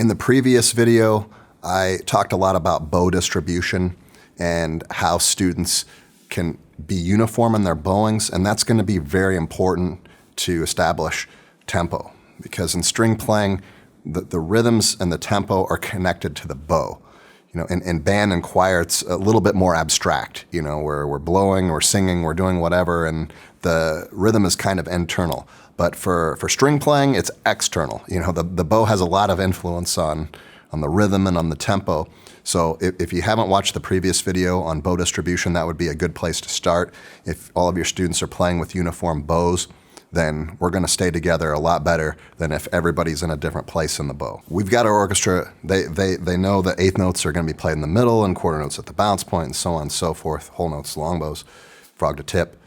In the previous video, I talked a lot about bow distribution and how students can be uniform in their bowings, and that's going to be very important to establish tempo, because in string playing, the rhythms and the tempo are connected to the bow. In band and choir, it's a little bit more abstract. We're blowing, we're singing, we're doing whatever, and the rhythm is kind of internal. But for string playing, it's external. The bow has a lot of influence on the rhythm and on the tempo. So if you haven't watched the previous video on bow distribution, that would be a good place to start. If all of your students are playing with uniform bows, then we're going to stay together a lot better than if everybody's in a different place in the bow. We've got our orchestra. They know that eighth notes are going to be played in the middle and quarter notes at the bounce point and so on and so forth, whole notes, long bows, frog to tip.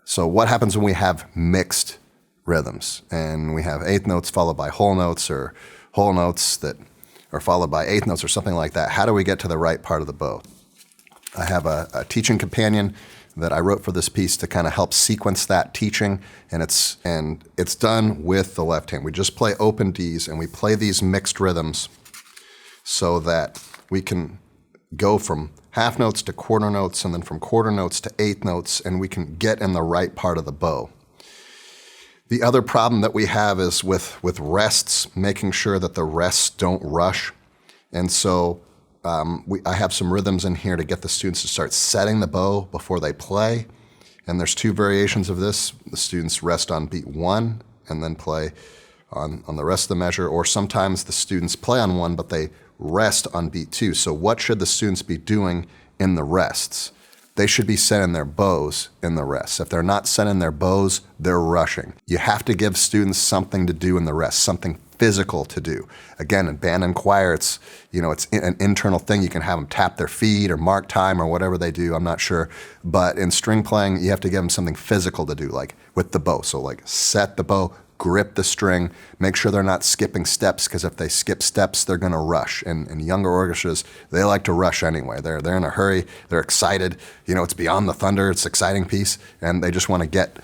So what happens when we have mixed rhythms and we have eighth notes followed by whole notes, or whole notes that are followed by eighth notes or something like that? How do we get to the right part of the bow? I have a teaching companion that I wrote for this piece to kind of help sequence that teaching, and it's done with the left hand. We just play open Ds and we play these mixed rhythms so that we can go from half notes to quarter notes and then from quarter notes to eighth notes, and we can get in the right part of the bow. The other problem that we have is with rests, making sure that the rests don't rush. And so I have some rhythms in here to get the students to start setting the bow before they play. And there's two variations of this. The students rest on beat 1 and then play on the rest of the measure, or sometimes the students play on 1 but they rest on beat 2. So what should the students be doing in the rests? They should be setting their bows in the rests. If they're not setting their bows, they're rushing. You have to give students something to do in the rests, something physical to do. Again, in band and choir, it's an internal thing. You can have them tap their feet or mark time or whatever they do, I'm not sure. But in string playing, you have to give them something physical to do, like with the bow. So like set the bow, grip the string, make sure they're not skipping steps, because if they skip steps, they're going to rush. And younger orchestras, they like to rush anyway. They're in a hurry, they're excited. It's Beyond the Thunder, it's an exciting piece, and they just want to get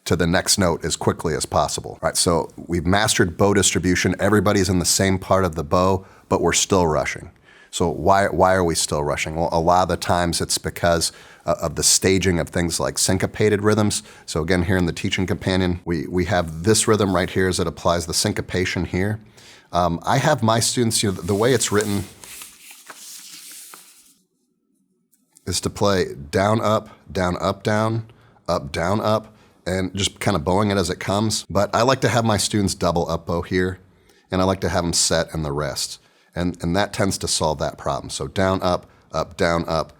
to the next note as quickly as possible. All right, so we've mastered bow distribution. Everybody's in the same part of the bow, but we're still rushing. So why are we still rushing? Well, a lot of the times it's because of the staging of things like syncopated rhythms. So again, here in the teaching companion, we have this rhythm right here as it applies the syncopation here. I have my students, the way it's written is to play down, up, down, up, down, up, and just kind of bowing it as it comes. But I like to have my students double up bow here, and I like to have them set in the rest. And that tends to solve that problem. So down, up, down, up,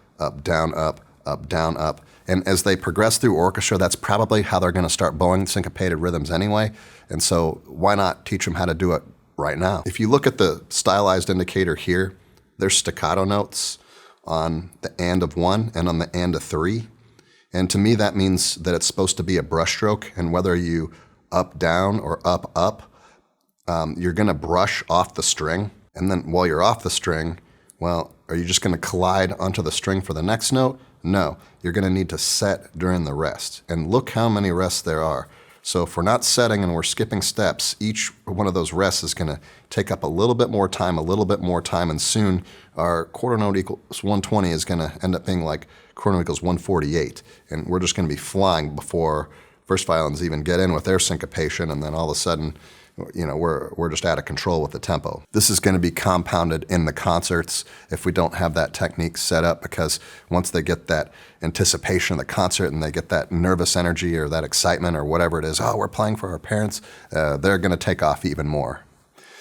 down, up, down, up. And as they progress through orchestra, that's probably how they're going to start bowing syncopated rhythms anyway. And so why not teach them how to do it right now? If you look at the stylized indicator here, there's staccato notes on the and of 1 and on the and of 3. And to me, that means that it's supposed to be a brush stroke, and whether you up, down, or up, you're going to brush off the string. And then while you're off the string, well, are you just going to collide onto the string for the next note? No, you're going to need to set during the rest. And look how many rests there are. So if we're not setting and we're skipping steps, each one of those rests is going to take up a little bit more time, and soon our quarter note equals 120 is going to end up being like quarter note equals 148. And we're just going to be flying before first violins even get in with their syncopation, and then all of a sudden, we're just out of control with the tempo. This is going to be compounded in the concerts if we don't have that technique set up, because once they get that anticipation of the concert and they get that nervous energy or that excitement or whatever it is, oh, we're playing for our parents, they're going to take off even more.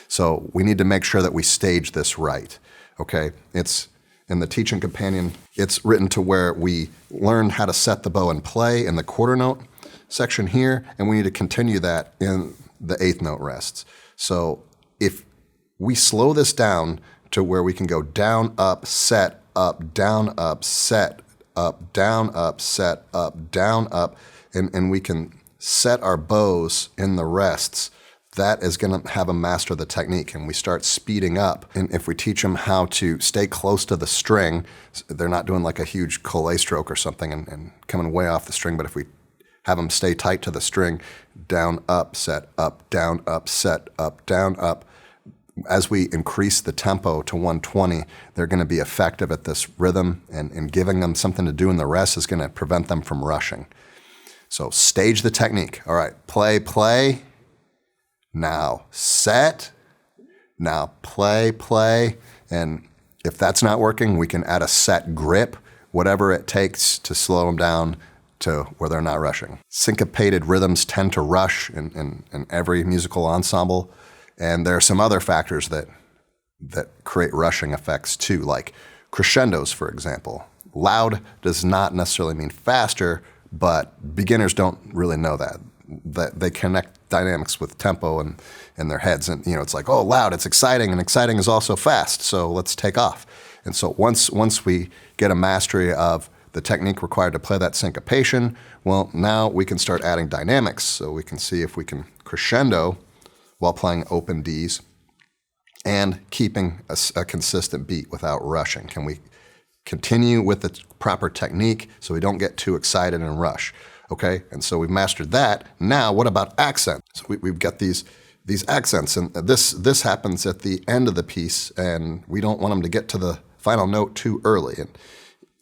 So we need to make sure that we stage this right, okay? It's in the teaching companion, it's written to where we learn how to set the bow and play in the quarter note section here, and we need to continue that in the eighth note rests. So if we slow this down to where we can go down, up, set, up, down, up, set, up, down, up, set, up, down, up, and we can set our bows in the rests, that is going to have them master the technique, and we start speeding up. And if we teach them how to stay close to the string, they're not doing like a huge collé stroke or something and coming way off the string, but if we have them stay tight to the string, down, up, set, up, down, up, set, up, down, up, as we increase the tempo to 120, they're going to be effective at this rhythm, and giving them something to do in the rest is going to prevent them from rushing. So stage the technique. All right, play. Now set. Now play. And if that's not working, we can add a set grip, whatever it takes to slow them down to where they're not rushing. Syncopated rhythms tend to rush in every musical ensemble. And there are some other factors that create rushing effects too, like crescendos, for example. Loud does not necessarily mean faster, but beginners don't really know that they connect dynamics with tempo and in their heads. And it's like, oh, loud, it's exciting, and exciting is also fast, so let's take off. And so once we get a mastery of the technique required to play that syncopation, well, now we can start adding dynamics. So we can see if we can crescendo while playing open Ds and keeping a consistent beat without rushing. Can we continue with the proper technique so we don't get too excited and rush? Okay, and so we've mastered that. Now, what about accent? So we've got these accents, and this happens at the end of the piece, and we don't want them to get to the final note too early. And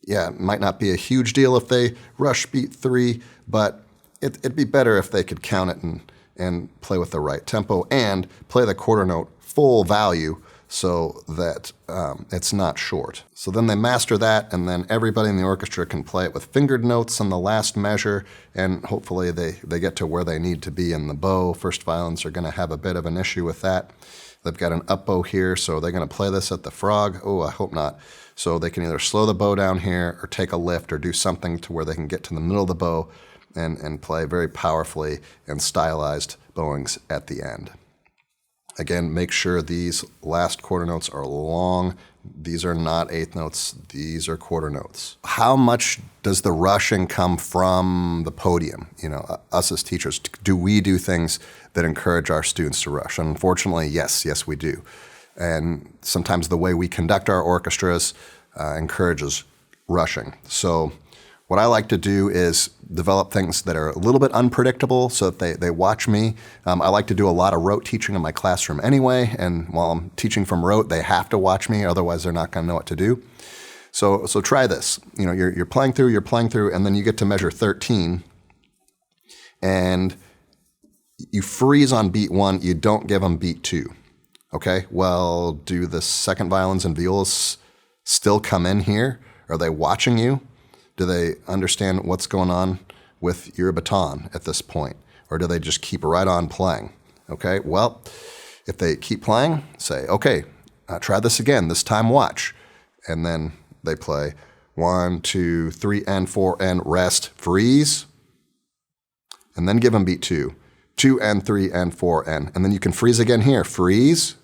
yeah, it might not be a huge deal if they rush beat 3, but it'd be better if they could count it and play with the right tempo and play the quarter note full value so that it's not short. So then they master that, and then everybody in the orchestra can play it with fingered notes on the last measure, and hopefully they get to where they need to be in the bow. First violins are going to have a bit of an issue with that. They've got an up bow here, so they're going to play this at the frog. Oh, I hope not. So they can either slow the bow down here or take a lift or do something to where they can get to the middle of the bow and play very powerfully and stylized bowings at the end. Again, make sure these last quarter notes are long. These are not eighth notes. These are quarter notes. How much does the rushing come from the podium? Us as teachers, do we do things that encourage our students to rush? And unfortunately, yes, we do. And sometimes the way we conduct our orchestras encourages rushing. So what I like to do is develop things that are a little bit unpredictable so that they watch me. I like to do a lot of rote teaching in my classroom anyway, and while I'm teaching from rote, they have to watch me, otherwise they're not going to know what to do. So try this. You're playing through, and then you get to measure 13, and you freeze on beat 1, you don't give them beat 2. Okay, well, do the second violins and violas still come in here? Are they watching you? Do they understand what's going on with your baton at this point? Or do they just keep right on playing? Okay, well, if they keep playing, say, okay, try this again, this time watch. And then they play 1, 2, 3, and 4, and rest, freeze. And then give them beat 2, 2, and 3, and 4, and then you can freeze again here, freeze.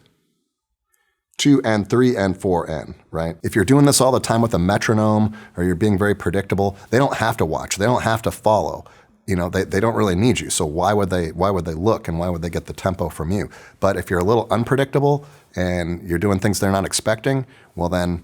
2 and 3 and 4 and, right? If you're doing this all the time with a metronome or you're being very predictable, they don't have to watch. They don't have to follow. They don't really need you. So why would they look, and why would they get the tempo from you? But if you're a little unpredictable and you're doing things they're not expecting, well then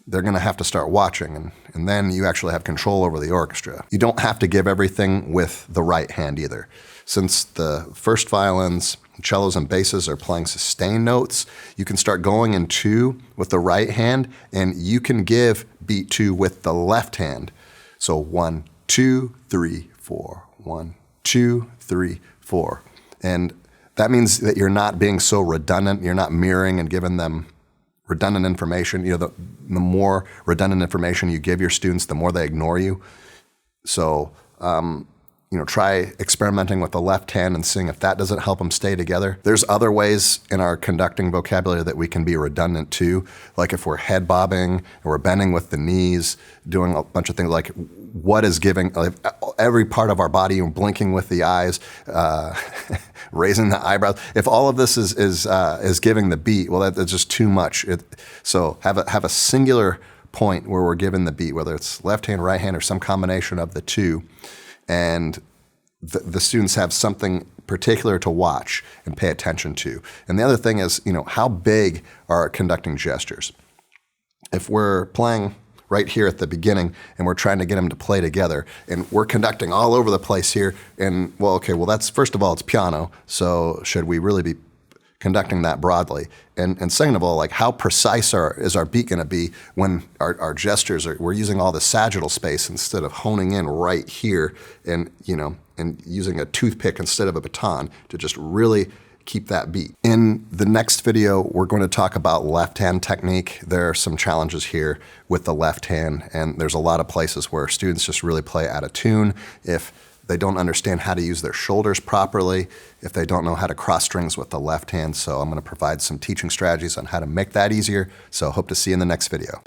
they're going to have to start watching, and then you actually have control over the orchestra. You don't have to give everything with the right hand either. Since the first violins, cellos, and basses are playing sustained notes, you can start going in 2 with the right hand, and you can give beat 2 with the left hand. So 1, 2, 3, 4. 1, 2, 3, 4. And that means that you're not being so redundant. You're not mirroring and giving them redundant information. The more redundant information you give your students, the more they ignore you. So, try experimenting with the left hand and seeing if that doesn't help them stay together. There's other ways in our conducting vocabulary that we can be redundant too, like if we're head bobbing or we're bending with the knees, doing a bunch of things like what is giving, like every part of our body, blinking with the eyes, raising the eyebrows. If all of this is giving the beat, well, that's just too much. So have a singular point where we're giving the beat, whether it's left hand, right hand, or some combination of the two. And the students have something particular to watch and pay attention to. And the other thing is, how big are our conducting gestures? If we're playing right here at the beginning and we're trying to get them to play together and we're conducting all over the place here, and that's, first of all, it's piano, so should we really be conducting that broadly. And second of all, like how precise is our beat going to be when our gestures we're using all the sagittal space instead of honing in right here and, and using a toothpick instead of a baton to just really keep that beat. In the next video, we're going to talk about left hand technique. There are some challenges here with the left hand, and there's a lot of places where students just really play out of tune if they don't understand how to use their shoulders properly, if they don't know how to cross strings with the left hand. So I'm going to provide some teaching strategies on how to make that easier. So hope to see you in the next video.